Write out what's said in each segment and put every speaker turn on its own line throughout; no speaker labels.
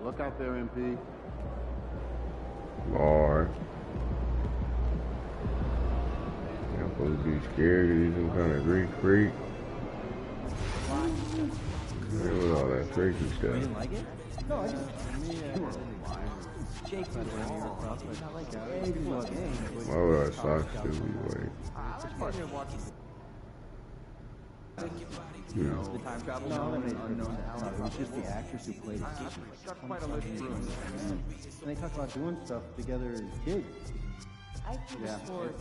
Look out there, MP.
Lord. I'm supposed to be scared of some kind of Greek freak. Man, with all that freaky stuff.
You didn't like it? No, I just... Jake, by the way, not like that.
Why would our socks still be white?
You know, the time travel unknown talent. It was just the actress who played it. Got quite a list through. And they talk about doing stuff together as kids.
Yeah, it's weird.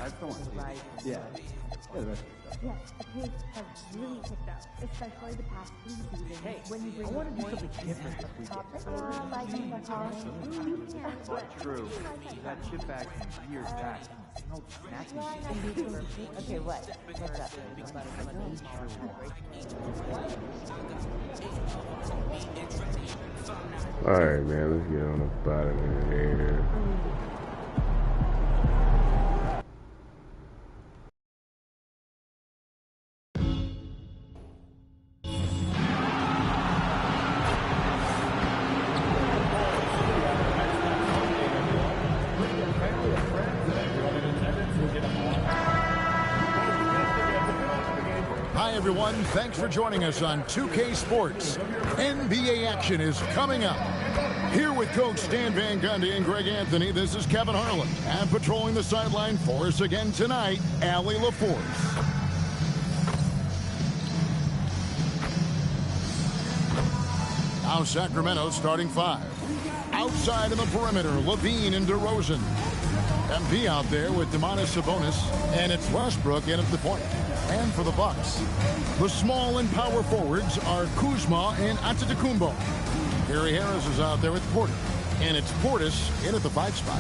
I still want to see it.
Yeah. Yeah, the rest of the stuff.
Yes, the pace has really picked up, especially the past 3 seasons.
Hey,
when you bring
I want to do something different this weekend.
True. That chip bag from years back. No snacking.
Okay, what? What's up?
Alright, man, let's get on the bottom of there.
Everyone, thanks for joining us on 2K Sports. NBA action is coming up. Here with Coach Stan Van Gundy and Greg Anthony, this is Kevin Harlan. And patrolling the sideline for us again tonight, Allie LaForce. Now Sacramento starting 5. Outside of the perimeter, Levine and DeRozan. MP out there with Domantas Sabonis, and it's Westbrook in at the point. And for the Bucks, the small and power forwards are Kuzma and Antetokounmpo. Gary Harris is out there with Porter, and it's Portis in at the 5 spot.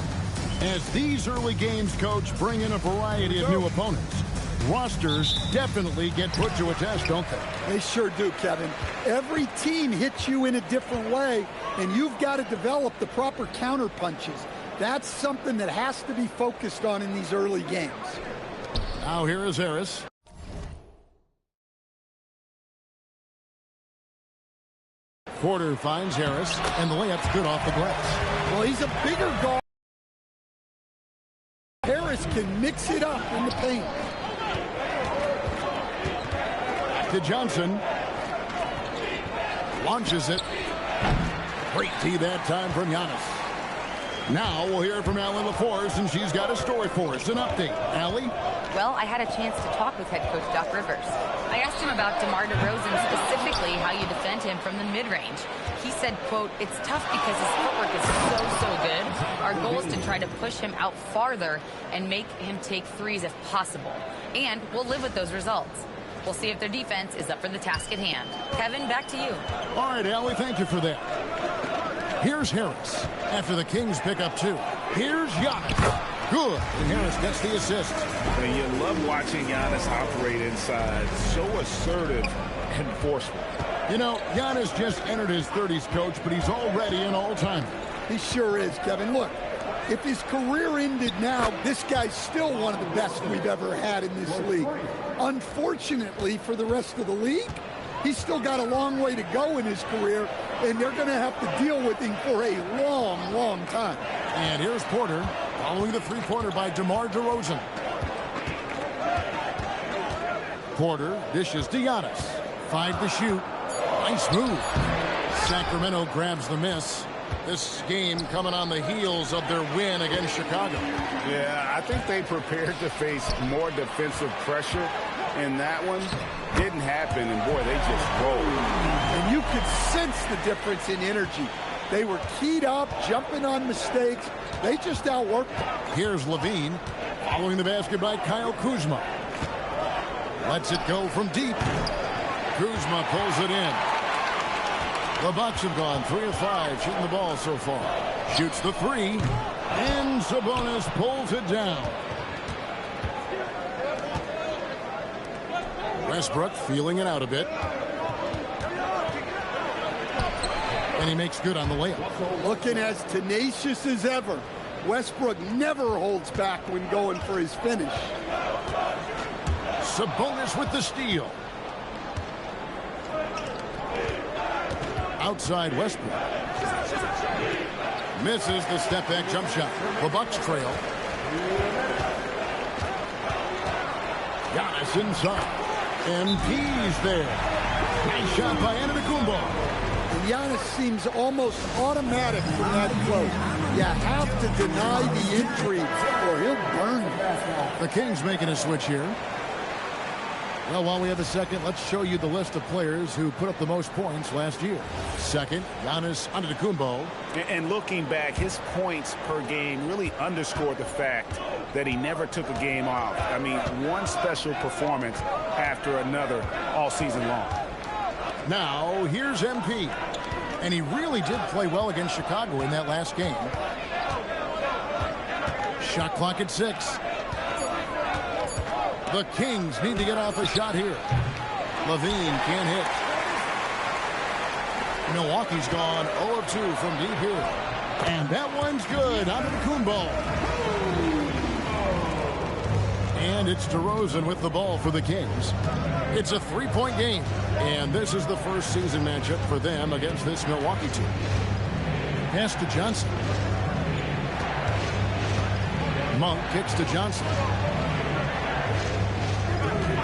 As these early games, Coach, bring in a variety of new opponents, rosters definitely get put to a test, don't they?
They sure do, Kevin. Every team hits you in a different way, and you've got to develop the proper counter punches. That's something that has to be focused on in these early games.
Now here is Harris. Porter finds Harris, and the layup's good off the glass.
Well, he's a bigger guard. Harris can mix it up in the paint.
To Johnson. Launches it. Great D that time from Giannis. Now we'll hear from Allie LaForce, and she's got a story for us. An update. Allie?
Well, I had a chance to talk with head coach Doc Rivers. I asked him about DeMar DeRozan, specifically how you defend him from the mid-range. He said, quote, "It's tough because his footwork is so good. Our goal is to try to push him out farther and make him take threes if possible. And we'll live with those results. We'll see if their defense is up for the task at hand." Kevin, back to you.
All right, Allie, thank you for that. Here's Harris after the Kings pick up 2. Here's Giannis. Good. And Harris gets the assist.
And you love watching Giannis operate inside. So assertive and forceful.
You know, Giannis just entered his 30s, Coach, but he's already an all-timer.
He sure is, Kevin. Look, if his career ended now, this guy's still one of the best we've ever had in this league. Unfortunately for the rest of the league, he's still got a long way to go in his career, and they're going to have to deal with him for a long time.
And here's Porter following the three-pointer by DeMar DeRozan. Porter dishes to Giannis. 5 to shoot. Nice move. Sacramento grabs the miss. This game coming on the heels of their win against Chicago.
Yeah, I think they prepared to face more defensive pressure, and that one didn't happen, and boy, they just rolled.
And you could sense the difference in energy. They were keyed up, jumping on mistakes. They just outworked them.
Here's Levine following the basket by Kyle Kuzma. Lets it go from deep. Kuzma pulls it in. The Bucks have gone 3 of 5 shooting the ball so far. Shoots the 3, and Sabonis pulls it down. Westbrook feeling it out a bit. And he makes good on the layup.
Looking as tenacious as ever. Westbrook never holds back when going for his finish.
Sabonis with the steal. outside Westbrook. Misses the step-back jump shot. The Bucks trail. Giannis inside. MP's there. Nice shot by Antetokounmpo.
And Giannis seems almost automatic from that close. You have to deny the entry or he'll burn you.
The Kings making a switch here. Well, while we have a second, let's show you the list of players who put up the most points last year. Second, Giannis Antetokounmpo.
And looking back, his points per game really underscored the fact that he never took a game off. I mean, one special performance after another all season long.
Now, here's MP. And he really did play well against Chicago in that last game. Shot clock at 6. The Kings need to get off a shot here. Levine can't hit. Milwaukee's gone 0 of 2 from deep here. And that one's good. Antetokounmpo. And it's DeRozan with the ball for the Kings. It's a 3-point game. And this is the first season matchup for them against this Milwaukee team. Pass to Johnson. Monk kicks to Johnson.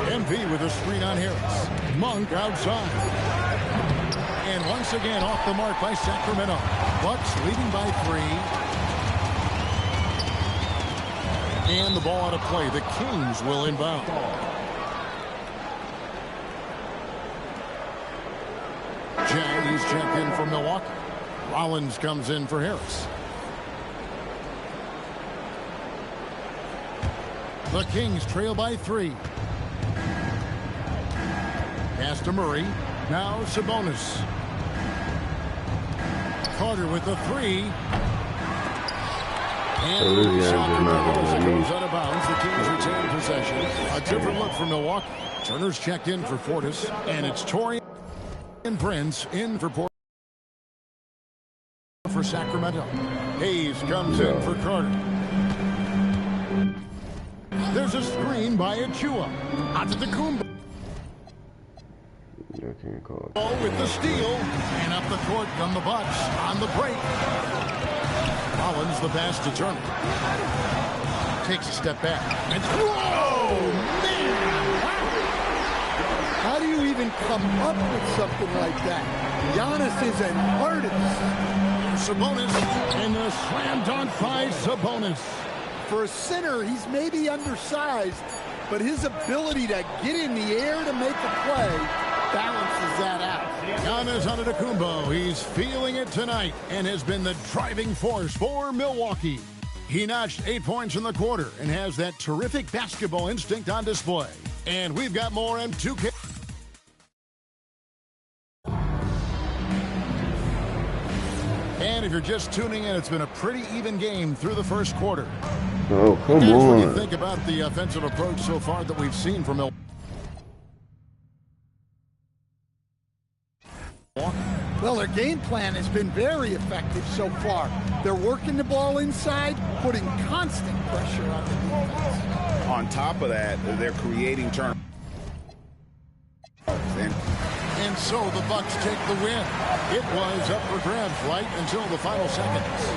MP with a screen on Harris. Monk outside. And once again off the mark by Sacramento. Bucks leading by 3. And the ball out of play. The Kings will inbound. He's checked in for Milwaukee. Rollins comes in for Harris. The Kings trail by 3. Pass to Murray. Now Sabonis. Carter with the 3. And goes out of bounds. The Kings retain possession. A different look for Milwaukee. Turner's checked in for Portis. And it's Torian Prince in for Portis for Sacramento. Hayes comes in for Carter. There's a screen by Achua. Antetokounmpo. Ball with the steal. And up the court from the Bucks on the break. Rollins the pass to Turner. Takes a step back. And whoa, man!
How do you even come up with something like that? Giannis is an artist.
Sabonis and the slam dunk by Sabonis.
For a center, he's maybe undersized, but his ability to get in the air to make a play balances that out.
Giannis Antetokounmpo, he's feeling it tonight and has been the driving force for Milwaukee. He notched 8 points in the quarter and has that terrific basketball instinct on display. And we've got more M2K. And if you're just tuning in, it's been a pretty even game through the first quarter.
Oh, come on.
What do you think about the offensive approach so far that we've seen from Milwaukee?
Well, their game plan has been very effective so far. They're working the ball inside, putting constant pressure on the defense.
On top of that, they're creating turnovers.
And so the Bucks take the win. It was up for grabs right until the final seconds.